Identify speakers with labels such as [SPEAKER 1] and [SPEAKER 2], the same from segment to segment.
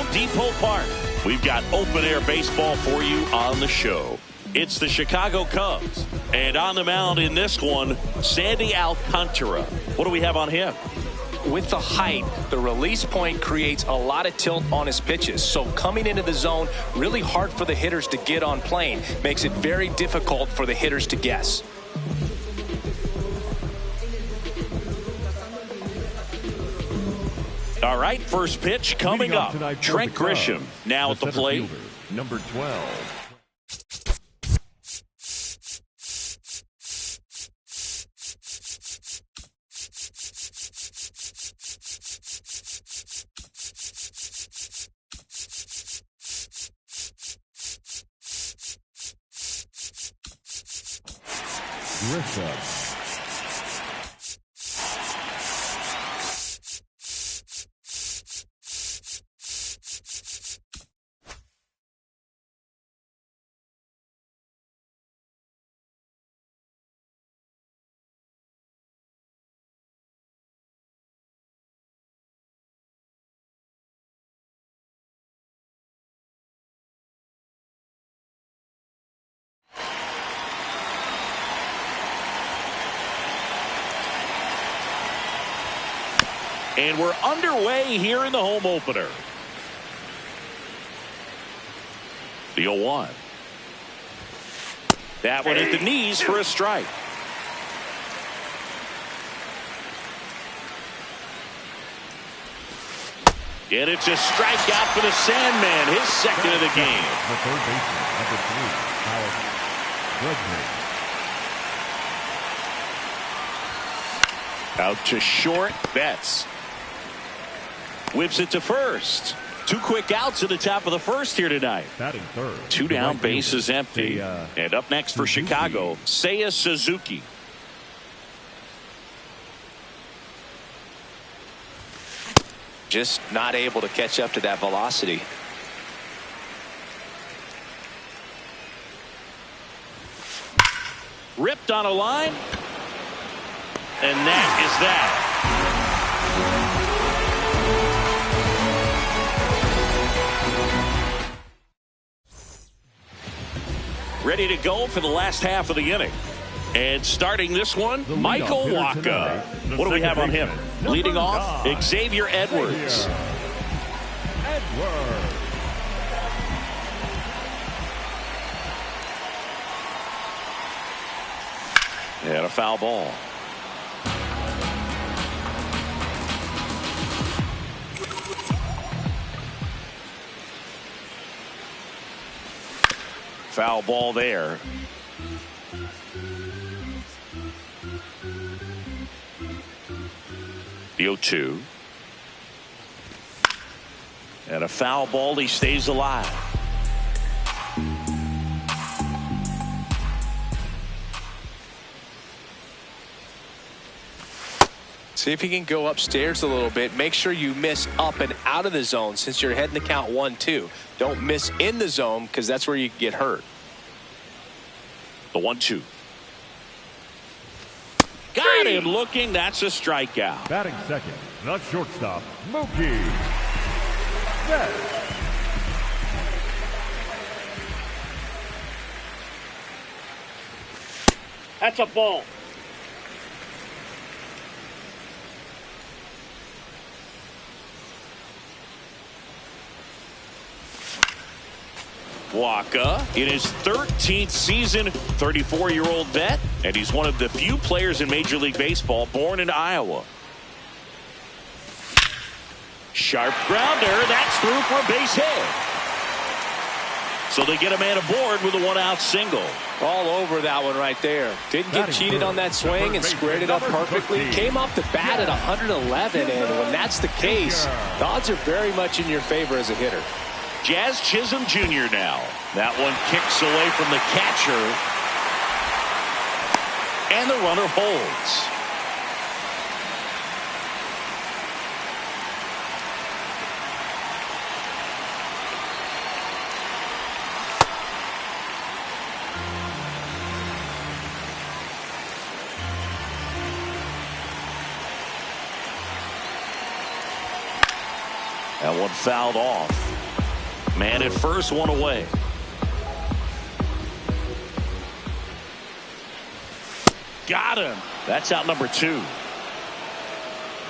[SPEAKER 1] Home Depot Park. We've got open-air baseball for you on the show. It's the Chicago Cubs. And on the mound in this one, Sandy Alcantara. What do we have on him?
[SPEAKER 2] With the height, the release point creates a lot of tilt on his pitches. So coming into the zone, really hard for the hitters to get on plane. Makes it very difficult for the hitters to guess.
[SPEAKER 1] All right, first pitch coming up. Trent Grisham now at the plate.
[SPEAKER 3] Number 12. Grisham.
[SPEAKER 1] And we're underway here in the home opener. The 0-1. That one at the knees for a strike. And it's a strikeout for the Sandman, his second of the game.
[SPEAKER 3] The third baseman, number 3, Alex Bregman.
[SPEAKER 1] Out to short, Betts. Whips it to first. 2 quick outs at the top of the first here tonight.
[SPEAKER 3] Batting third.
[SPEAKER 1] 2 down, bases empty. And up next for Chicago, Seiya Suzuki.
[SPEAKER 2] Just not able to catch up to that velocity.
[SPEAKER 1] Ripped on a line. And that is that. Ready to go for the last half of the inning. And starting this one, Michael Wacha. What do we have on him? Leading off, Xavier Edwards. And a foul ball. Foul ball there. The 0-2. And a foul ball. He stays alive.
[SPEAKER 2] See if you can go upstairs a little bit. Make sure you miss up and out of the zone since you're heading to count 1-2. Don't miss in the zone because that's where you get hurt.
[SPEAKER 1] The 1-2. Got him looking. That's a strikeout.
[SPEAKER 3] Batting second, the shortstop, Mookie Betts.
[SPEAKER 1] That's a ball. Wacha in his 13th season, 34-year-old vet, and he's one of the few players in Major League Baseball born in Iowa. Sharp grounder, that's through for a base hit. So they get a man aboard with a 1-out single.
[SPEAKER 2] All over that one right there. Didn't get cheated on that swing and squared it up perfectly. Came off the bat at 111, and when that's the case, the odds are very much in your favor as a hitter.
[SPEAKER 1] Jazz Chisholm Jr. now. That one kicks away from the catcher. And the runner holds. That one fouled off. Man at first, one away. Got him. That's out number 2.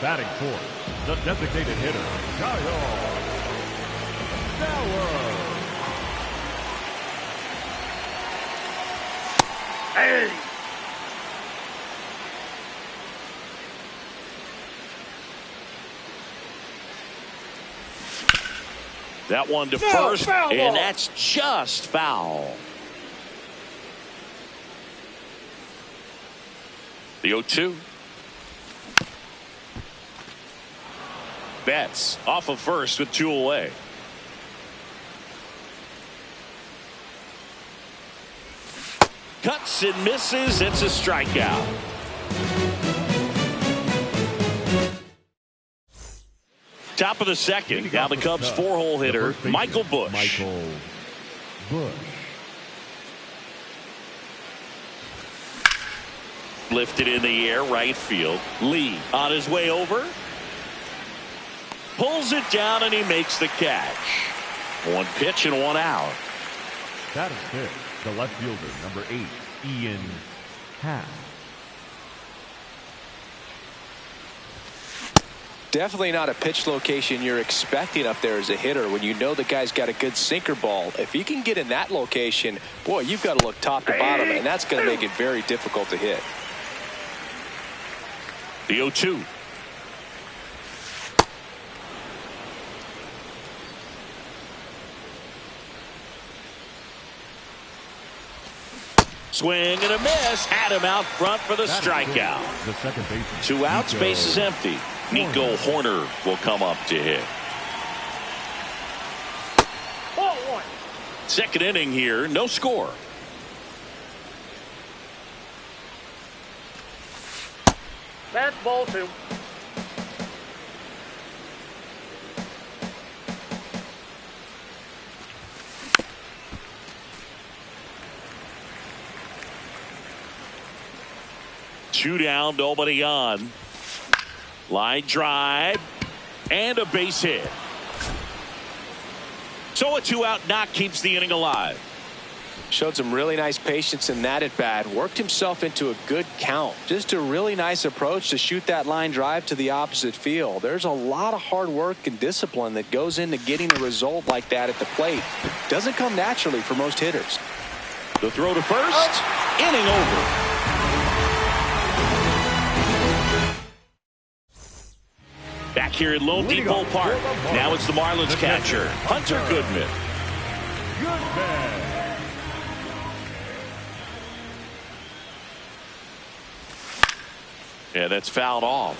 [SPEAKER 3] Batting fourth, the designated hitter, Kyle Sauer.
[SPEAKER 1] Hey! That one to first, and that's just foul. The 0-2. Betts off of first with 2 away. Cuts and misses. It's a strikeout. Top of the second. Now the Cubs 4-hole hitter, Michael Busch. Lifted in the air, right field. Lee on his way over. Pulls it down and he makes the catch. 1 pitch and 1 out.
[SPEAKER 3] That is it. The left fielder, number 8, Ian Happ.
[SPEAKER 2] Definitely not a pitch location you're expecting up there as a hitter when you know the guy's got a good sinker ball. If you can get in that location, boy, you've got to look top to bottom, and that's going to make it very difficult to hit.
[SPEAKER 1] The 0-2. Swing and a miss. Had him out front for the strikeout.
[SPEAKER 3] The second baseman.
[SPEAKER 1] 2 outs, base is empty. Nico Horner will come up to hit. Second inning here, no score.
[SPEAKER 4] That's ball 2.
[SPEAKER 1] Two down, nobody on. Line drive and a base hit. So a 2-out knock keeps the inning alive.
[SPEAKER 2] Showed some really nice patience in that at bat. Worked himself into a good count. Just a really nice approach to shoot that line drive to the opposite field. There's a lot of hard work and discipline that goes into getting a result like that at the plate. Doesn't come naturally for most hitters.
[SPEAKER 1] The throw to first. Inning over. Back here at Lone Depot Park. Now it's the Marlins catcher, Hunter Goodman. Yeah, that's fouled off.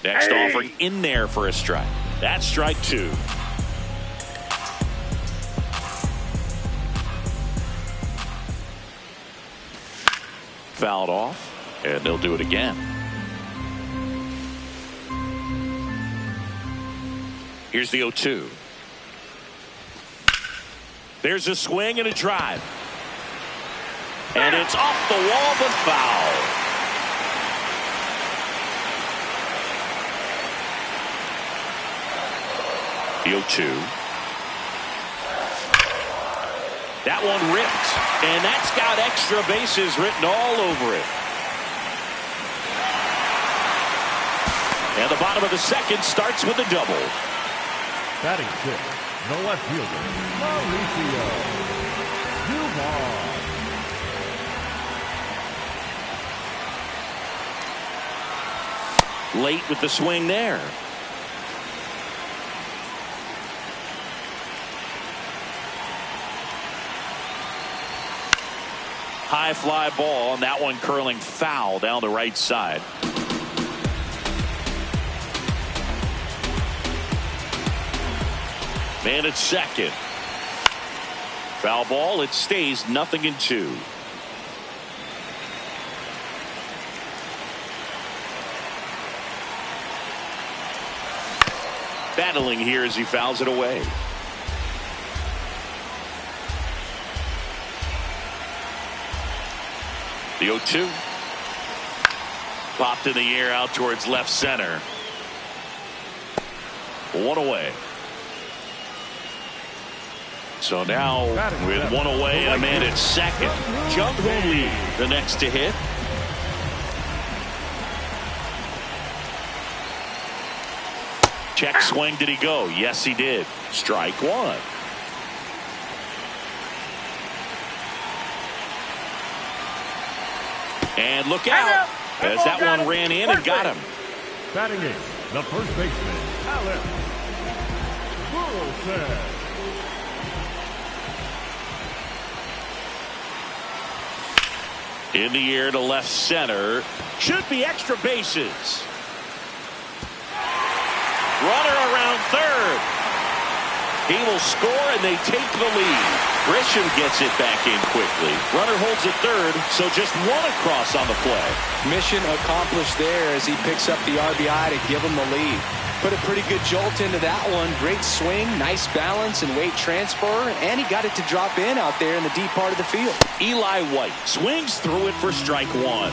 [SPEAKER 1] Next offering in there for a strike. That's strike 2. Fouled off, and they'll do it again. Here's the 0-2. There's a swing and a drive. And it's off the wall, but foul. The 0-2. That one ripped, and that's got extra bases written all over it. And the bottom of the second starts with a double.
[SPEAKER 3] Batting 6, the left fielder, Mauricio Dumont.
[SPEAKER 1] Late with the swing there. High fly ball, and that one curling foul down the right side. Man at second. Foul ball. It stays 0-2. Battling here as he fouls it away. The 0-2. Popped in the air out towards left center. One away. So now with one away and a man at second, Jung Lee the next to hit. Check swing. Did he go? Yes, he did. Strike one. And look out as that one ran in and got him.
[SPEAKER 3] Batting in, the first baseman, Alex Burleson.
[SPEAKER 1] In the air to left center. Should be extra bases. Runner around third. He will score and they take the lead. Grisham gets it back in quickly. Runner holds at third, so just one across on the play.
[SPEAKER 2] Mission accomplished there as he picks up the RBI to give him the lead. Put a pretty good jolt into that one. Great swing, nice balance and weight transfer, and he got it to drop in out there in the deep part of the field.
[SPEAKER 1] Eli White swings through it for strike one.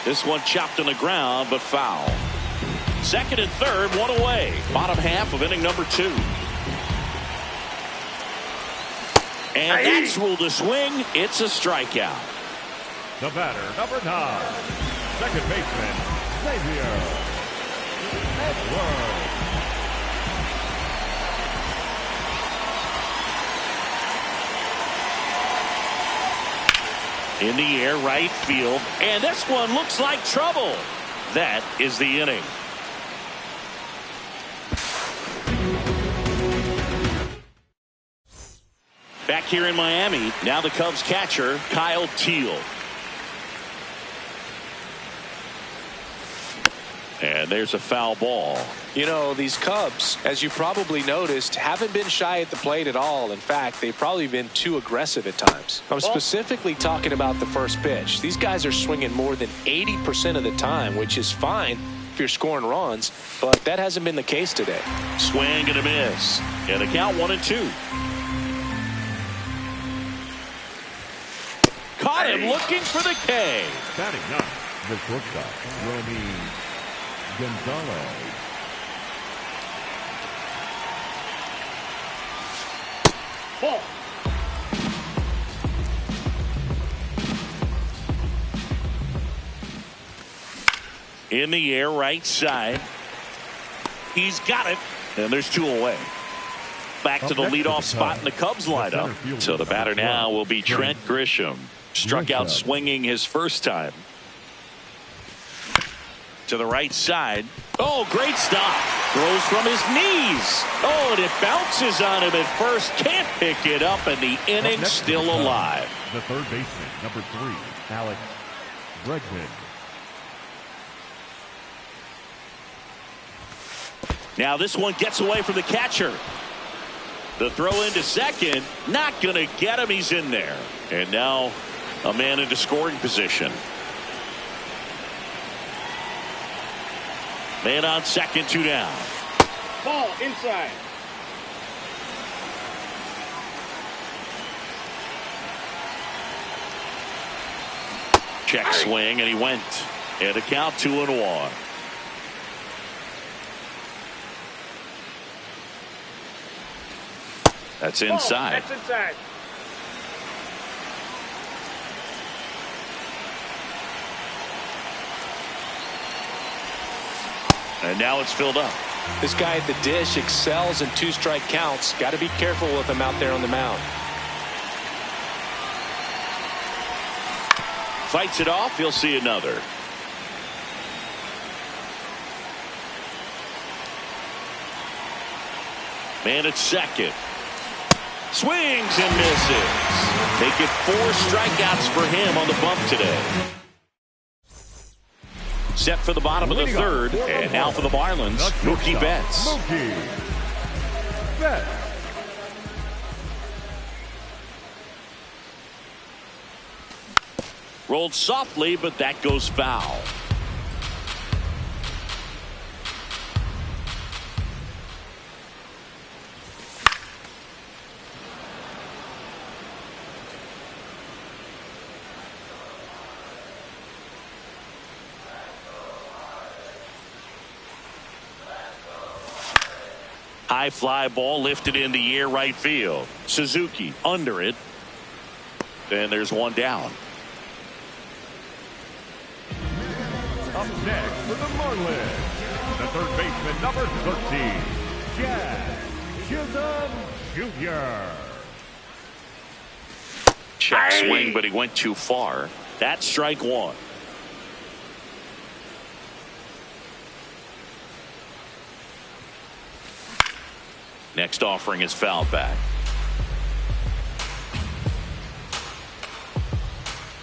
[SPEAKER 1] This one chopped on the ground, but foul. Second and third, one away. Bottom half of inning number 2. And that's ruled a swing. It's a strikeout.
[SPEAKER 3] The batter, number 9, second baseman, Xavier Edwards.
[SPEAKER 1] In the air, right field. And this one looks like trouble. That is the inning. Back here in Miami, now the Cubs catcher, Kyle Teal. And there's a foul ball.
[SPEAKER 2] You know, these Cubs, as you probably noticed, haven't been shy at the plate at all. In fact, they've probably been too aggressive at times. I'm specifically talking about the first pitch. These guys are swinging more than 80% of the time, which is fine if you're scoring runs, but that hasn't been the case today.
[SPEAKER 1] Swing and a miss. And a count 1-2. Caught him looking for the K.
[SPEAKER 3] Batting 9, the shortstop, Romy Gonzalez.
[SPEAKER 4] Ball.
[SPEAKER 1] In the air, right side. He's got it. And there's 2 away. Back to the leadoff spot in the Cubs lineup. So the batter now will be Trent Grisham. Struck out swinging his first time. To the right side. Oh, great stop. Throws from his knees. Oh, and it bounces on him at first. Can't pick it up, and the inning's still alive.
[SPEAKER 3] The third baseman, number 3, Alex Bregman.
[SPEAKER 1] Now this one gets away from the catcher. The throw into second. Not going to get him. He's in there. And now a man into scoring position. Man on second, 2 down.
[SPEAKER 4] Ball inside.
[SPEAKER 1] Check swing, and he went. And a count 2-1. That's inside.
[SPEAKER 4] That's inside.
[SPEAKER 1] And now it's filled up.
[SPEAKER 2] This guy at the dish excels in 2-strike counts. Got to be careful with him out there on the mound.
[SPEAKER 1] Fights it off. He'll see another. Man at second. Swings and misses. Make it 4 strikeouts for him on the bump today. Set for the bottom of the third. And now for the Marlins, Mookie Betts.
[SPEAKER 3] Mookie Betts.
[SPEAKER 1] Rolled softly, but that goes foul. High fly ball lifted in the air right field. Suzuki under it. And there's one down.
[SPEAKER 3] Up next for the Marlins, the third baseman, number 13, Jazz Jr.
[SPEAKER 1] Check swing, but he went too far. That's strike one. Next offering is fouled back.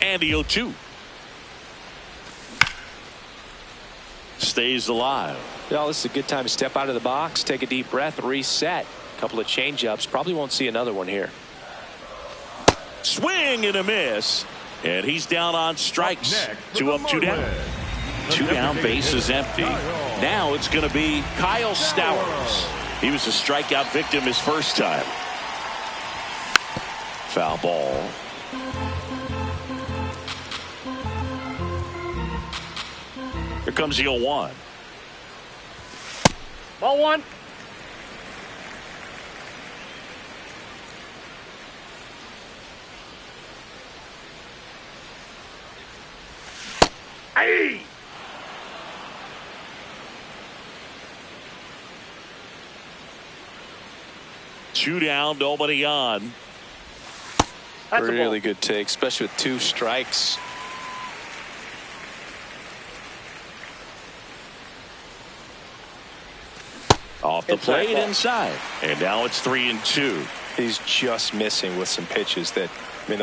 [SPEAKER 1] And the 0-2. Stays alive.
[SPEAKER 2] Well, this is a good time to step out of the box, take a deep breath, reset. A couple of changeups. Probably won't see another one here.
[SPEAKER 1] Swing and a miss. And he's down on strikes. 2 up, 2 down. 2 down, base is empty. Now it's going to be Kyle Stowers. He was a strikeout victim his first time. Foul ball. Here comes the 0-1.
[SPEAKER 4] Ball one. Hey!
[SPEAKER 1] Two down, nobody on.
[SPEAKER 4] That's a
[SPEAKER 2] Really
[SPEAKER 4] ball.
[SPEAKER 2] good take, especially with 2 strikes.
[SPEAKER 1] Off the
[SPEAKER 4] Inside
[SPEAKER 1] plate
[SPEAKER 4] ball.
[SPEAKER 1] inside. And now it's 3-2.
[SPEAKER 2] He's just missing with some pitches that, I mean,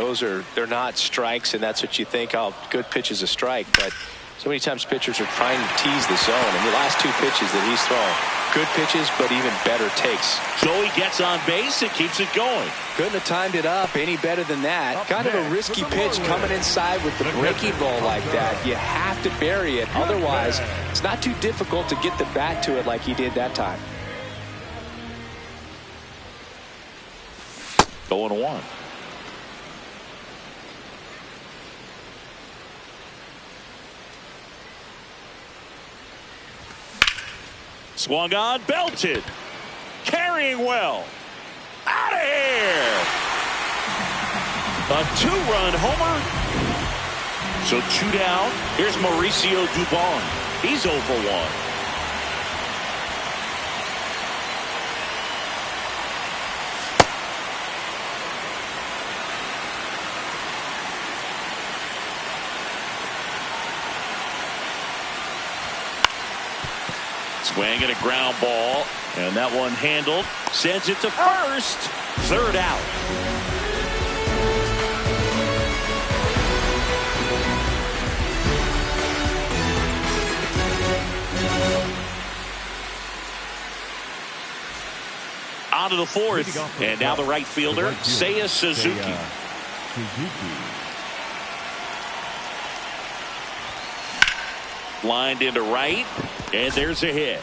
[SPEAKER 2] they're not strikes, and that's what you think. Oh, good pitch is a strike, but so many times pitchers are trying to tease the zone. And the last 2 pitches that he's thrown, good pitches, but even better takes.
[SPEAKER 1] So he gets on base and keeps it going.
[SPEAKER 2] Couldn't have timed it up any better than that. Kind of a risky pitch coming inside with the breaking ball like that. You have to bury it. Otherwise, it's not too difficult to get the bat to it like he did that time.
[SPEAKER 1] 0-1. Swung on, belted. Carrying well. Out of here. A 2-run homer. So 2 down. Here's Mauricio Dubon. He's 0 for 1. Swing and a ground ball, and that one handled. Sends it to first. 3rd out. On to the 4th, and now the right fielder, Seiya Suzuki. Lined into right, and there's a hit.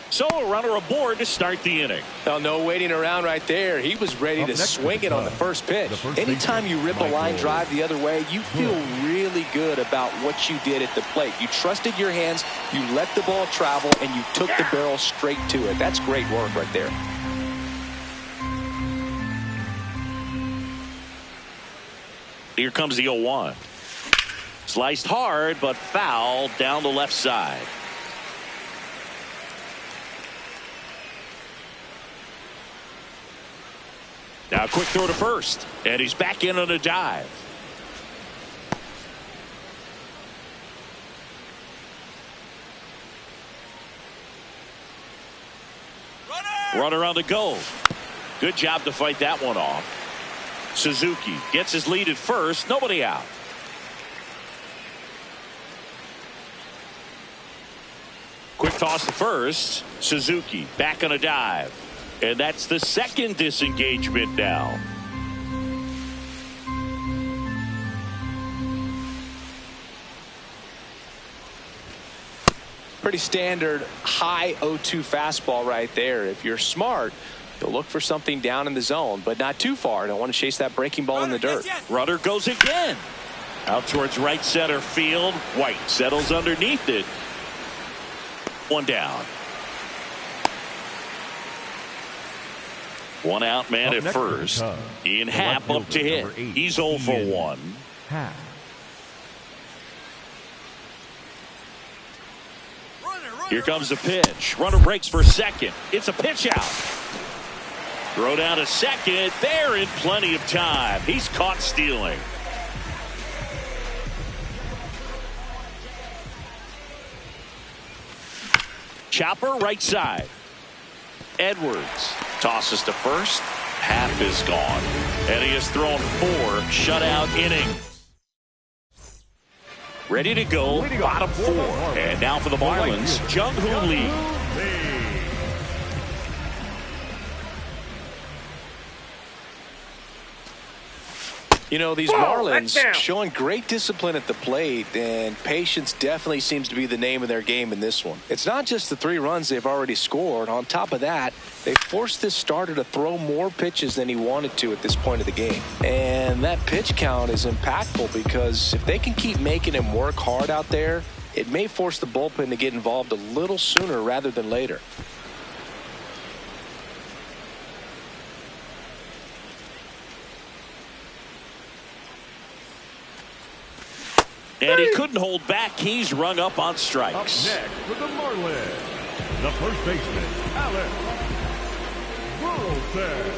[SPEAKER 1] So a runner aboard to start the inning.
[SPEAKER 2] Oh, no waiting around right there. He was ready to swing it on the first pitch. Anytime you rip a line drive the other way, you feel really good about what you did at the plate. You trusted your hands, you let the ball travel, and you took the barrel straight to it. That's great work right there.
[SPEAKER 1] Here comes the 0-1. Sliced hard, but foul down the left side. Now quick throw to first, and he's back in on a dive. Runner on the go. Good job to fight that one off. Suzuki gets his lead at first, nobody out. Quick toss to first. Suzuki back on a dive. And that's the 2nd disengagement now.
[SPEAKER 2] Pretty standard high 0-2 fastball right there. If you're smart, you'll look for something down in the zone, but not too far. Don't want to chase that breaking ball in the dirt.
[SPEAKER 1] Runner goes again. Out towards right center field. White settles underneath it. 1 down. One out man at first. Ian Happ up to hit. He's 0 for 1. Here comes the pitch. Runner breaks for second. It's a pitch out. Throw down to second. They're in plenty of time. He's caught stealing. Chopper right side. Edwards tosses to first. Happ is gone. And he has thrown 4 shutout innings. Ready to go, bottom 4. And now for the Marlins, Jung-Hoo Lee.
[SPEAKER 2] You know, these Marlins showing great discipline at the plate, and patience definitely seems to be the name of their game in this one. It's not just the 3 runs they've already scored. On top of that, they forced this starter to throw more pitches than he wanted to at this point of the game. And that pitch count is impactful because if they can keep making him work hard out there, it may force the bullpen to get involved a little sooner rather than later.
[SPEAKER 1] And he couldn't hold back. He's rung up on strikes.
[SPEAKER 3] Up next for the Marlins, the first baseman, Alex Burleson.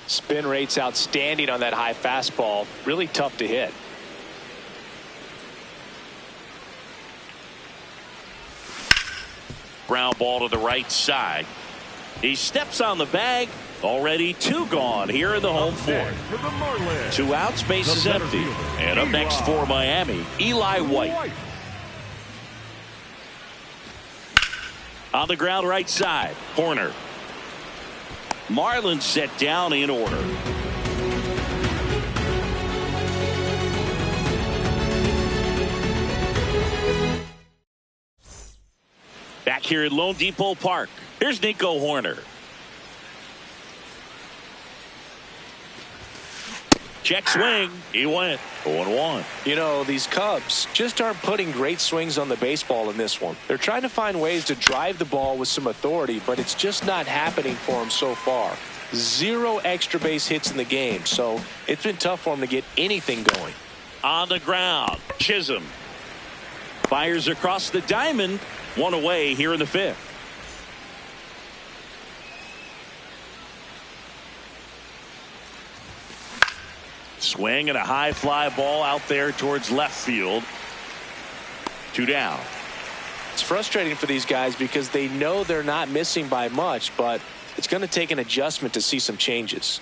[SPEAKER 2] Spin rate's outstanding on that high fastball. Really tough to hit.
[SPEAKER 1] Ground ball to the right side. He steps on the bag. Already 2 gone here in the home 4th. 2 outs, base is empty. And up next for Miami, Eli White. On the ground right side, corner. Marlins set down in order. Back here at Lone Depot Park, here's Nico Horner. Check swing. He went 0-1.
[SPEAKER 2] You know, these Cubs just aren't putting great swings on the baseball in this one. They're trying to find ways to drive the ball with some authority, but it's just not happening for them so far. 0 extra base hits in the game, so it's been tough for them to get anything going.
[SPEAKER 1] On the ground, Chisholm fires across the diamond. 1 away here in the 5th. Swing and a high fly ball out there towards left field. 2 down.
[SPEAKER 2] It's frustrating for these guys because they know they're not missing by much, but it's going to take an adjustment to see some changes.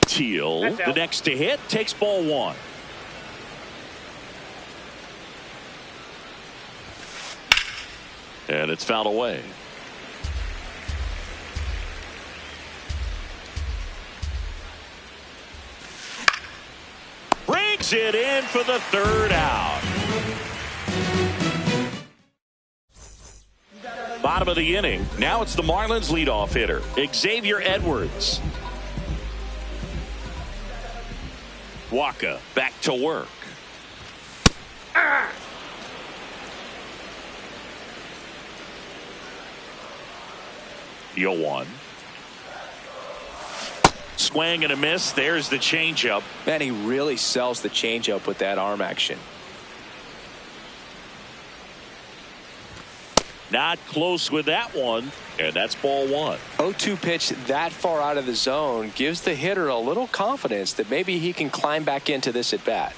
[SPEAKER 1] Teal, the next to hit, takes ball 1. And it's fouled away. Brings it in for the 3rd out. Bottom of the inning. Now it's the Marlins leadoff hitter, Xavier Edwards. Waka back to work. 0-1. Swing and a miss. There's the changeup.
[SPEAKER 2] Man, he really sells the changeup with that arm action.
[SPEAKER 1] Not close with that one, and that's ball 1.
[SPEAKER 2] 0-2 pitch that far out of the zone gives the hitter a little confidence that maybe he can climb back into this at bat.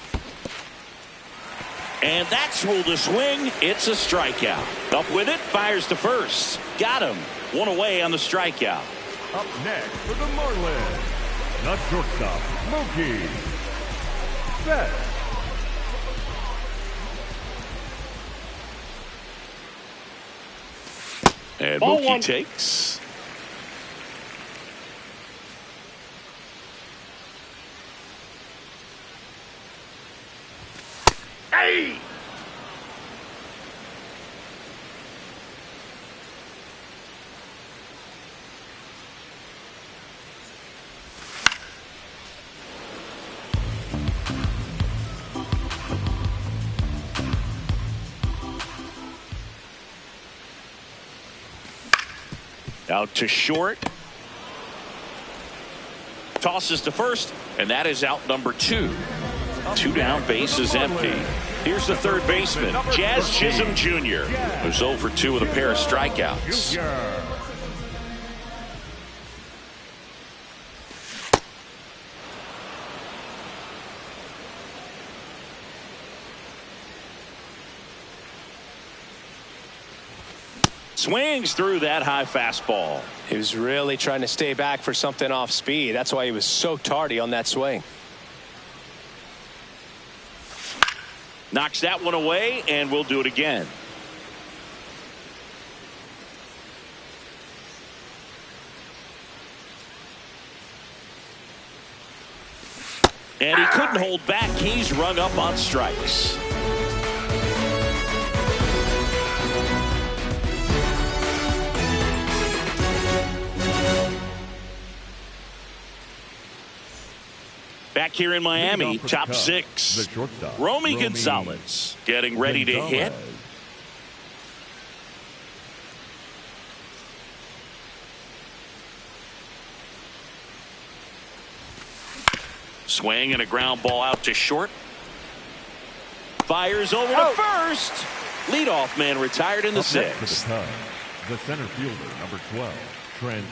[SPEAKER 1] And that's ruled a swing. It's a strikeout. Up with it, fires to first. Got him. 1 away on the strikeout.
[SPEAKER 3] Up next for the Marlins, the shortstop, Mookie Betts.
[SPEAKER 1] And Mookie takes.
[SPEAKER 4] Hey!
[SPEAKER 1] Out to short. Tosses to first, and that is out number 2. 2 down, base is empty. Here's the third baseman, Jazz Chisholm Jr., who's 0 for 2 with a pair of strikeouts. Swings through that high fastball.
[SPEAKER 2] He was really trying to stay back for something off speed. That's why he was so tardy on that swing.
[SPEAKER 1] Knocks that one away, and we'll do it again. And he couldn't hold back. He's rung up on strikes. Back here in Miami, top 6. Romy Gonzalez getting ready to hit. Swing and a ground ball out to short. Fires over to first. Leadoff man retired in the 6th.
[SPEAKER 3] The center fielder, number 12, Trent.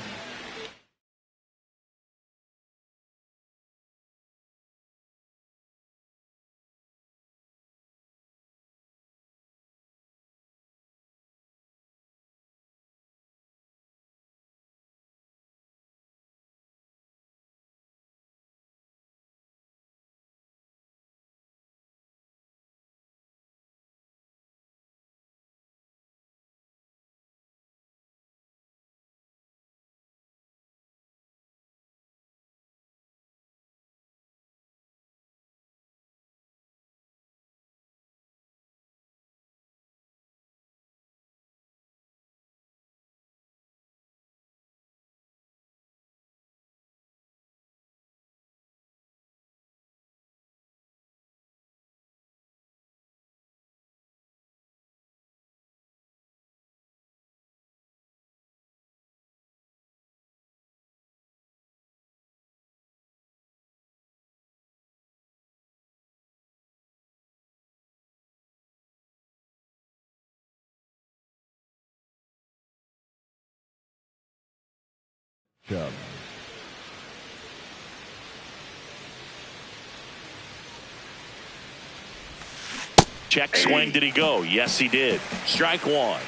[SPEAKER 1] Check swing. Did he go? Yes, he did. Strike 1.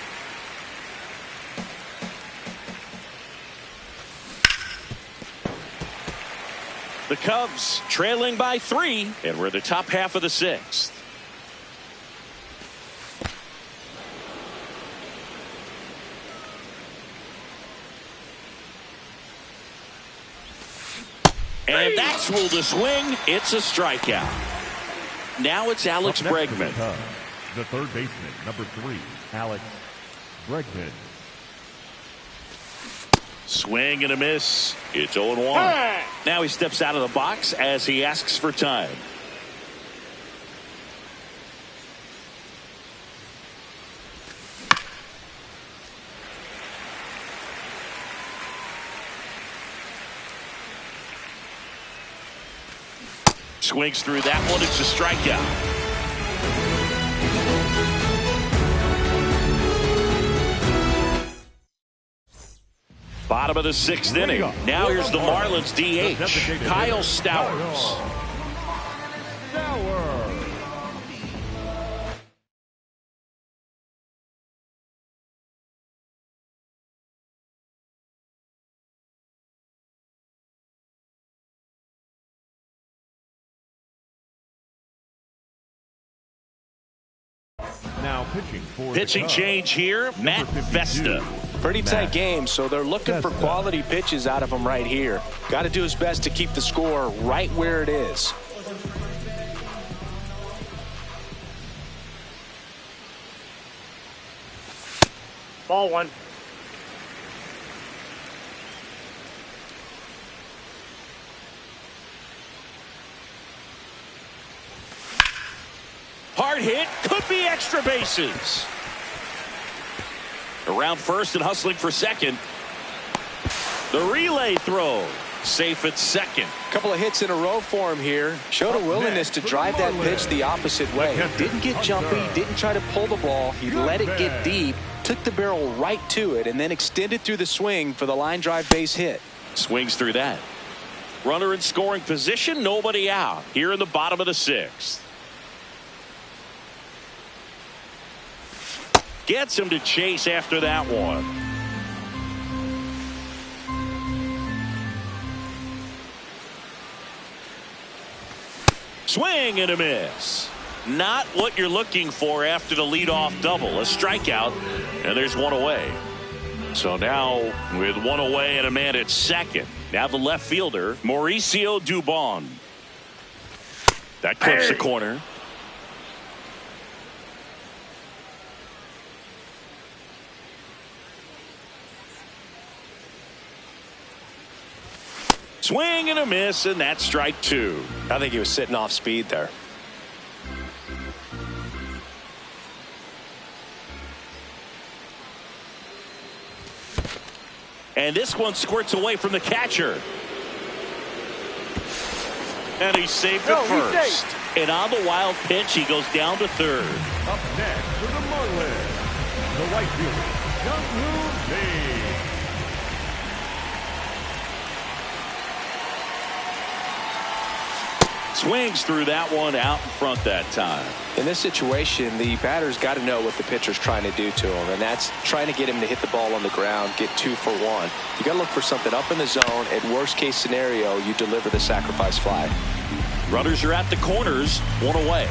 [SPEAKER 1] The Cubs trailing by 3, and we're in the top half of the 6th. And that's ruled a swing. It's a strikeout. Now it's Alex Bregman.
[SPEAKER 3] The third baseman, number 3, Alex Bregman.
[SPEAKER 1] Swing and a miss. It's 0-1. Now he steps out of the box as he asks for time. Swings through that one. It's a strikeout. Bottom of the 6th inning. Now here's the Marlins DH, Kyle Stowers.
[SPEAKER 3] Now pitching for
[SPEAKER 1] pitching change here, Matt Vesta.
[SPEAKER 2] Pretty tight game, so they're looking for quality pitches out of him right here. Got to do his best to keep the score right where it is.
[SPEAKER 4] Ball 1.
[SPEAKER 1] Hard hit, could be extra bases. Around first and hustling for second. The relay throw. Safe at second.
[SPEAKER 2] Couple of hits in a row for him here. Showed a willingness to drive that pitch the opposite way. Didn't get jumpy, didn't try to pull the ball. He let it get deep, took the barrel right to it, and then extended through the swing for the line drive base hit.
[SPEAKER 1] Swings through that. Runner in scoring position, nobody out. Here in the bottom of the sixth. Gets him to chase after that one. Swing and a miss. Not what you're looking for after the leadoff double. A strikeout, and there's one away. So now with one away and a man at second. Now the left fielder, Mauricio Dubon. That clips the corner. Swing and a miss, and that's strike two.
[SPEAKER 2] I think he was sitting off speed there.
[SPEAKER 1] And this one squirts away from the catcher. And he's saved at first. And on the wild pitch, he goes down to third.
[SPEAKER 3] Up next for the Marlins, the right fielder, Young Day.
[SPEAKER 1] Swings through that one out in front that time.
[SPEAKER 2] In this situation, the batter's got to know what the pitcher's trying to do to him, and that's trying to get him to hit the ball on the ground, get 2 for 1. You got to look for something up in the zone. At worst case scenario, you deliver the sacrifice fly.
[SPEAKER 1] Runners are at the corners, one away.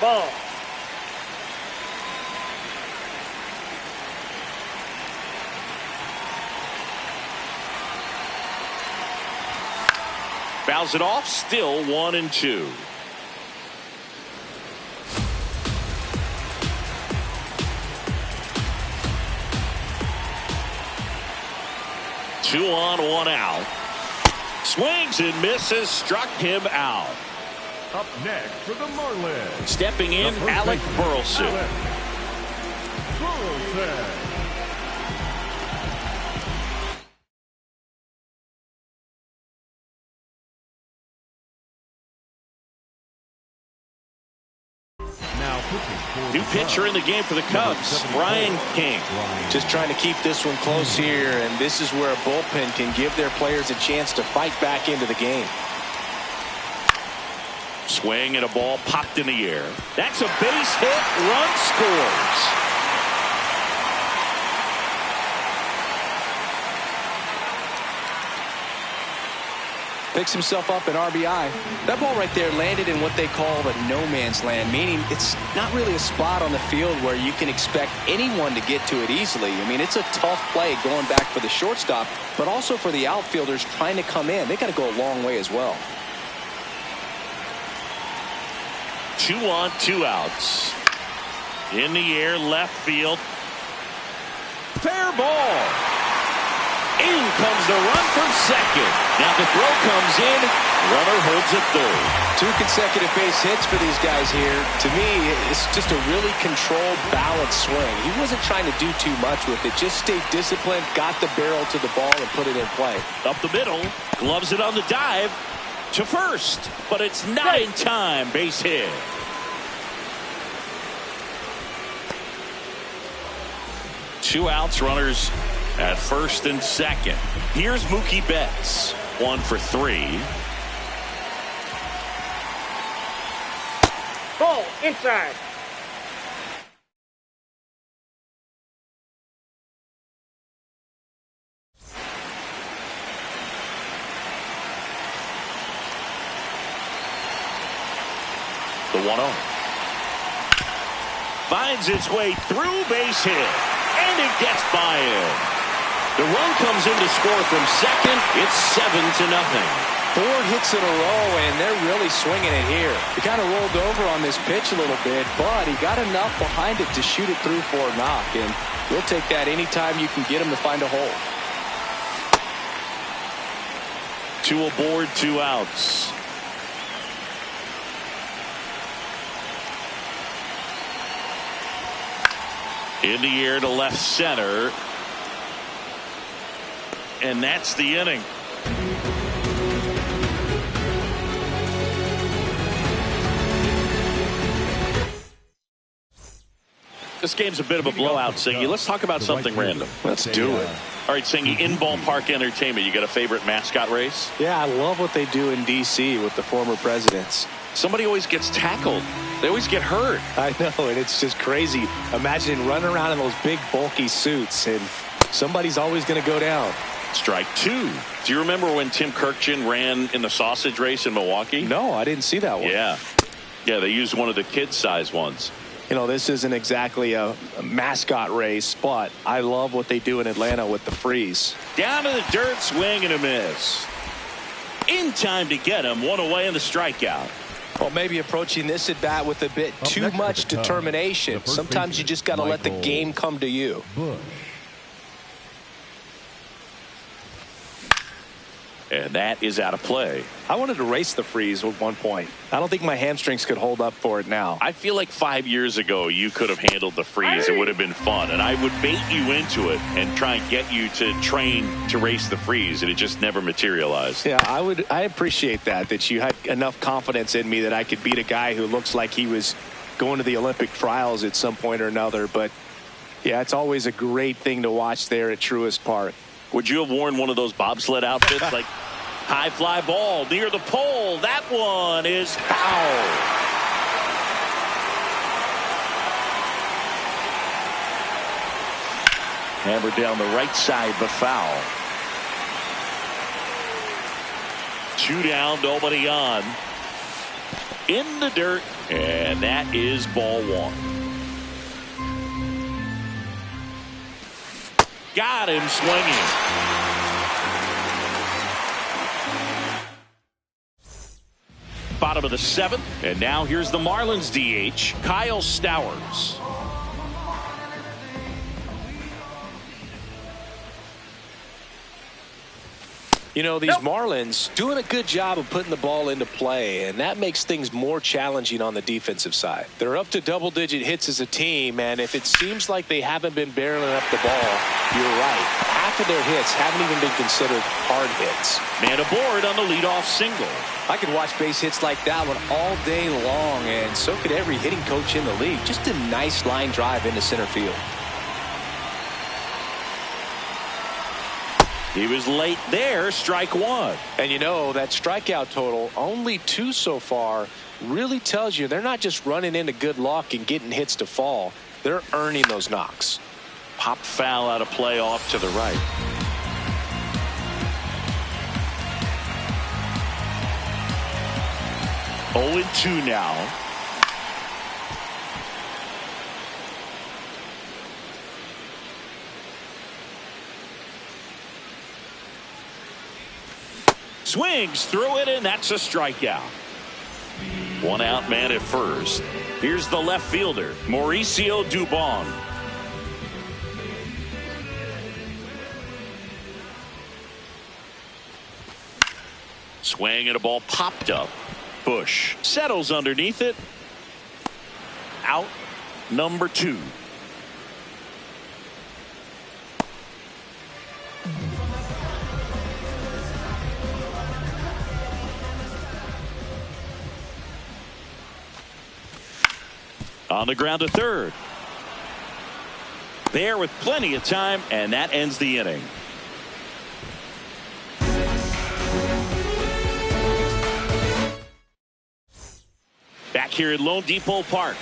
[SPEAKER 4] Ball.
[SPEAKER 1] Fouls it off, still 1-2. Two on, one out. Swings and misses, struck him out.
[SPEAKER 3] Up next for the Marlins,
[SPEAKER 1] Stepping in, Alec Burleson.
[SPEAKER 3] Burleson.
[SPEAKER 1] New pitcher in the game for the Cubs, Brian King.
[SPEAKER 2] Just trying to keep this one close here, and this is where a bullpen can give their players a chance to fight back into the game.
[SPEAKER 1] Swing and a ball popped in the air. That's a base hit. Run scores.
[SPEAKER 2] Picks himself up an RBI. That ball right there landed in what they call the no man's land, meaning it's not really a spot on the field where you can expect anyone to get to it easily. I mean, it's a tough play going back for the shortstop, but also for the outfielders trying to come in. They got to go a long way as well.
[SPEAKER 1] 2 on, 2 outs. In the air, left field. Fair ball. In comes the run from second. Now the throw comes in. Runner holds at third.
[SPEAKER 2] 2 consecutive base hits for these guys here. To me, it's just a really controlled, balanced swing. He wasn't trying to do too much with it. Just stayed disciplined, got the barrel to the ball, and put it in play.
[SPEAKER 1] Up the middle. Gloves it on the dive to first. But it's not in time. Base hit. Two outs, runners at first and second. Here's Mookie Betts. 1 for 3.
[SPEAKER 4] Ball inside.
[SPEAKER 1] The 1-0. Finds its way through, base hit. And it gets by him. The run comes in to score from second. It's 7-0.
[SPEAKER 2] 4 hits in a row, and they're really swinging it here. He kind of rolled over on this pitch a little bit, but he got enough behind it to shoot it through for a knock, and we'll take that anytime you can get him to find a hole.
[SPEAKER 1] 2 aboard, 2 outs. In the air to left center. And that's the inning. This game's a bit of a blowout, Singy. Let's talk about something random.
[SPEAKER 2] Let's do it.
[SPEAKER 1] All right, Singy, in ballpark entertainment, you got a favorite mascot race?
[SPEAKER 2] Yeah, I love what they do in D.C. with the former presidents.
[SPEAKER 1] Somebody always gets tackled. They always get hurt.
[SPEAKER 2] I know, and it's just crazy. Imagine running around in those big, bulky suits, and somebody's always going to go down.
[SPEAKER 1] Strike two. Do you remember when Tim Kirkjian ran in the sausage race in Milwaukee?
[SPEAKER 2] No, I didn't see that one.
[SPEAKER 1] Yeah, they used one of the kid-size ones.
[SPEAKER 2] You know, this isn't exactly a mascot race, but I love what they do in Atlanta with the freeze.
[SPEAKER 1] Down to the dirt, swing and a miss. In time to get him, one away in the strikeout.
[SPEAKER 2] Well, maybe approaching this at bat with a bit too much determination. Sometimes you just got to let the game come to you.
[SPEAKER 1] And that is out of play.
[SPEAKER 2] I wanted to race the freeze at one point. I don't think my hamstrings could hold up for it now.
[SPEAKER 1] I feel like 5 years ago you could have handled the freeze. It would have been fun. And I would bait you into it and try and get you to train to race the freeze. And it just never materialized.
[SPEAKER 2] Yeah, I appreciate that you had enough confidence in me that I could beat a guy who looks like he was going to the Olympic trials at some point or another. But, yeah, it's always a great thing to watch there at Truist Park.
[SPEAKER 1] Would you have worn one of those bobsled outfits? Like high fly ball near the pole. That one is foul. Hammered down the right side, but foul. 2 down, nobody on. In the dirt, and that is ball one. Got him swinging. Bottom of the 7th, and now here's the Marlins DH, Kyle Stowers.
[SPEAKER 2] You know, these Marlins doing a good job of putting the ball into play, and that makes things more challenging on the defensive side. They're up to double-digit hits as a team, and if it seems like they haven't been barreling up the ball, you're right. Half of their hits haven't even been considered hard hits.
[SPEAKER 1] Man aboard on the leadoff single.
[SPEAKER 2] I could watch base hits like that one all day long, and so could every hitting coach in the league. Just a nice line drive into center field.
[SPEAKER 1] He was late there, strike one.
[SPEAKER 2] And you know, that strikeout total, only 2 so far, really tells you they're not just running into good luck and getting hits to fall. They're earning those knocks.
[SPEAKER 1] Pop foul out of play off to the right. Oh, 0-2 now. Swings through it, and that's a strikeout. 1 out, man at first. Here's the left fielder, Mauricio Dubon. Swing and a ball popped up. Bush settles underneath it. Out number 2. On the ground to third. There with plenty of time, and that ends the inning. Back here at Lone Depot Park,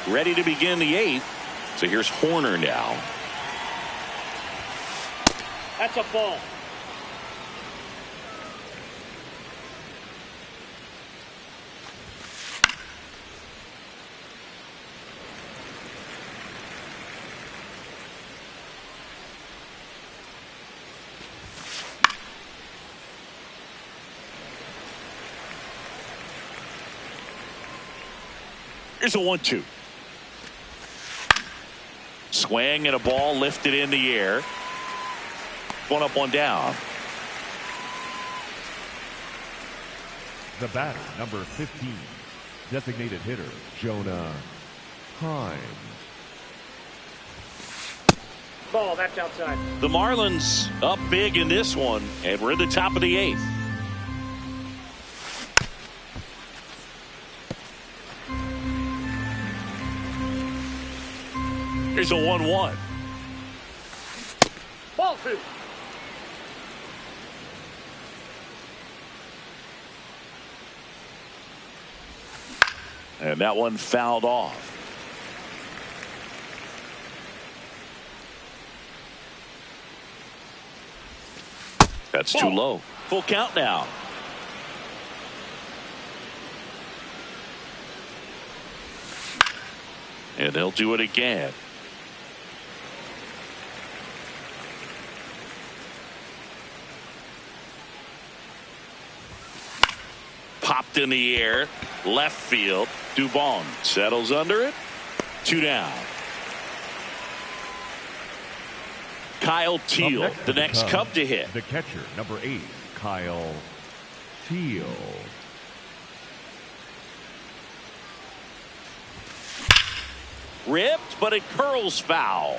[SPEAKER 1] ready to begin the 8th. So here's Horner now.
[SPEAKER 4] That's a ball.
[SPEAKER 1] Here's a 1-2. Swing and a ball lifted in the air. 1 up, 1 down.
[SPEAKER 3] The batter, number 15, designated hitter, Jonah Heim.
[SPEAKER 4] Ball, that's outside.
[SPEAKER 1] The Marlins up big in this one, and we're in the top of the 8th. Here's a 1-1.
[SPEAKER 4] Ball 2.
[SPEAKER 1] And that one fouled off. That's too low. Full count now. And they'll do it again. Popped in the air. Left field. Dubon settles under it. 2 down. Kyle Teal, the next Cub to hit.
[SPEAKER 3] The catcher, number 8, Kyle Teal.
[SPEAKER 1] Ripped, but it curls foul.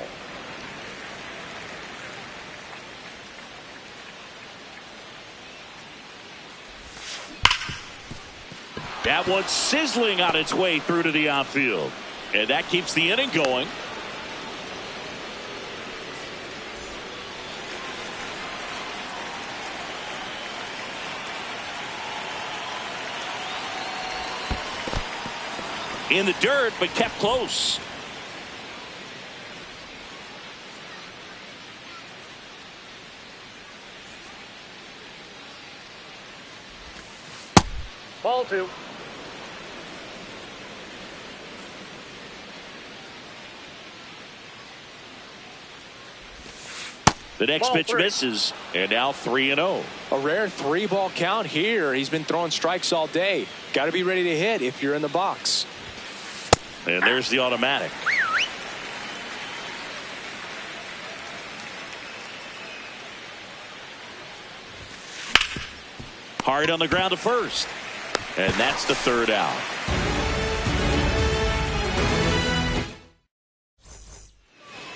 [SPEAKER 1] That one's sizzling on its way through to the outfield. And that keeps the inning going. In the dirt, but kept close.
[SPEAKER 4] Ball 2.
[SPEAKER 1] The next
[SPEAKER 4] Ball
[SPEAKER 1] pitch
[SPEAKER 4] 3.
[SPEAKER 1] misses, and now 3-0.
[SPEAKER 2] A rare 3-ball count here. He's been throwing strikes all day. Got to be ready to hit if you're in the box.
[SPEAKER 1] And there's the automatic. Hard on the ground to first. And that's the 3rd out.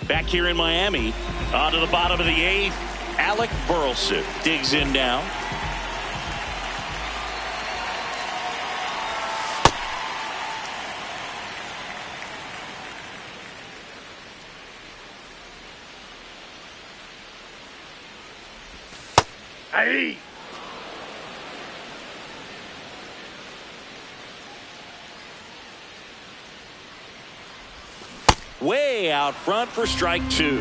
[SPEAKER 1] Back here in Miami, on to the bottom of the 8th. Alec Burleson digs in now.
[SPEAKER 4] Hey!
[SPEAKER 1] Way out front for strike 2.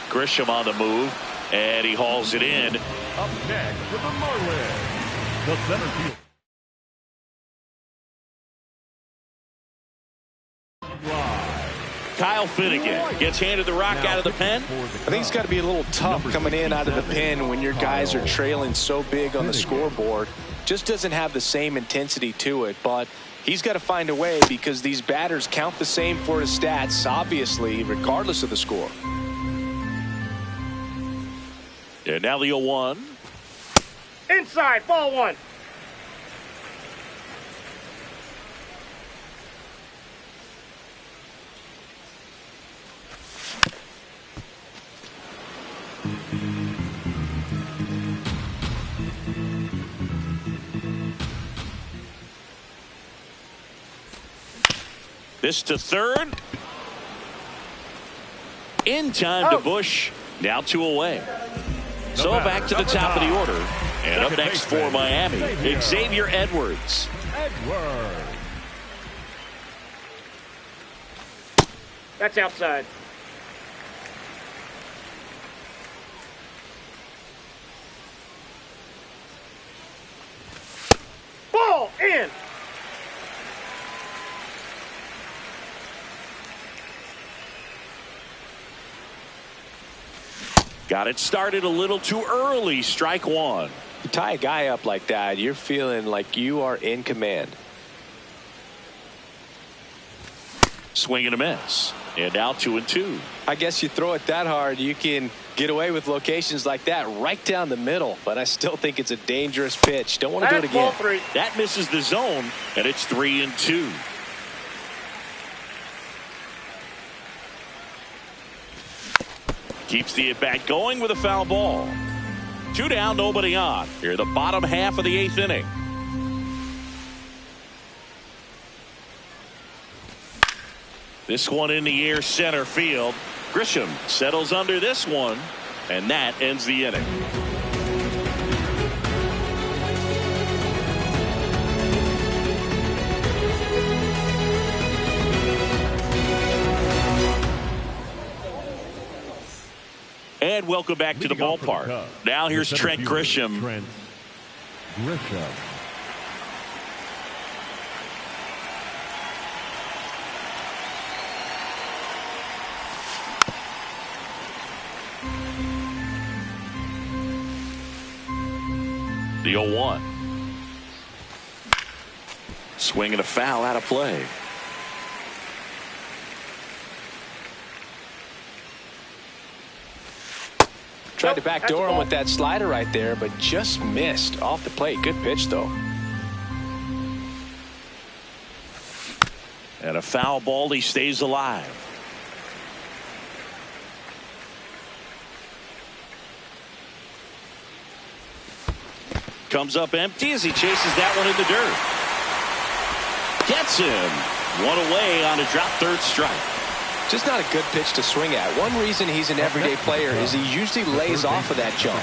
[SPEAKER 1] Grisham on the move, and he hauls it in.
[SPEAKER 3] Up next for the Marlins, the center field.
[SPEAKER 1] Kyle Finnegan gets handed the rock out of the pen.
[SPEAKER 2] I think it's got to be a little tough coming in out of the pen when your guys are trailing so big on the scoreboard. Just doesn't have the same intensity to it, but he's got to find a way because these batters count the same for his stats, obviously, regardless of the score.
[SPEAKER 1] And now the 0-1.
[SPEAKER 4] Inside, ball 1.
[SPEAKER 1] This to third. In time to Bush. Now 2 away. So back to the top of the order. And up next for Miami, Xavier Edwards.
[SPEAKER 4] That's outside. Ball in.
[SPEAKER 1] Got it started a little too early. Strike 1.
[SPEAKER 2] You tie a guy up like that, you're feeling like you are in command.
[SPEAKER 1] Swing and a miss. And now 2-2.
[SPEAKER 2] I guess you throw it that hard, you can get away with locations like that right down the middle. But I still think it's a dangerous pitch. Don't want to do it again.
[SPEAKER 4] Ball 3.
[SPEAKER 1] That misses the zone, and it's 3-2. Keeps the at-bat going with a foul ball. 2 down, nobody on. Here, the bottom half of the 8th inning. This one in the air, center field. Grisham settles under this one, and that ends the inning. And welcome back to the ballpark. Now here's Trent Grisham.
[SPEAKER 3] Trent Grisham.
[SPEAKER 1] The 0-1. Swing and a foul out of play.
[SPEAKER 2] Tried to backdoor him with that slider right there, but just missed off the plate. Good pitch, though.
[SPEAKER 1] And a foul ball. He stays alive. Comes up empty as he chases that one in the dirt. Gets him. One away on a drop third strike.
[SPEAKER 2] Just not a good pitch to swing at. One reason he's an everyday player is he usually lays off of that jump.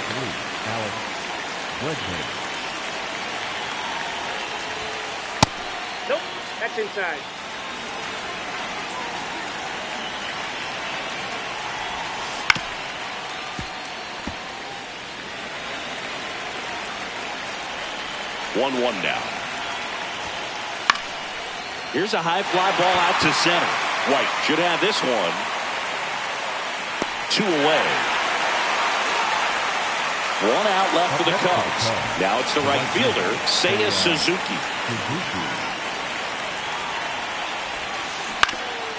[SPEAKER 4] Nope, that's inside.
[SPEAKER 1] One now. Here's a high fly ball out to center. White should have this one. 2 away. 1 out left for the Cubs. Now it's the right fielder, Seiya Suzuki.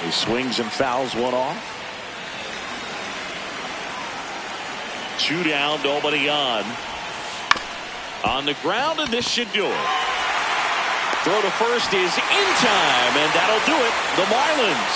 [SPEAKER 1] He swings and fouls one off. 2 down, nobody on. On the ground, and this should do it. Throw to first is in time, and that'll do it. The Marlins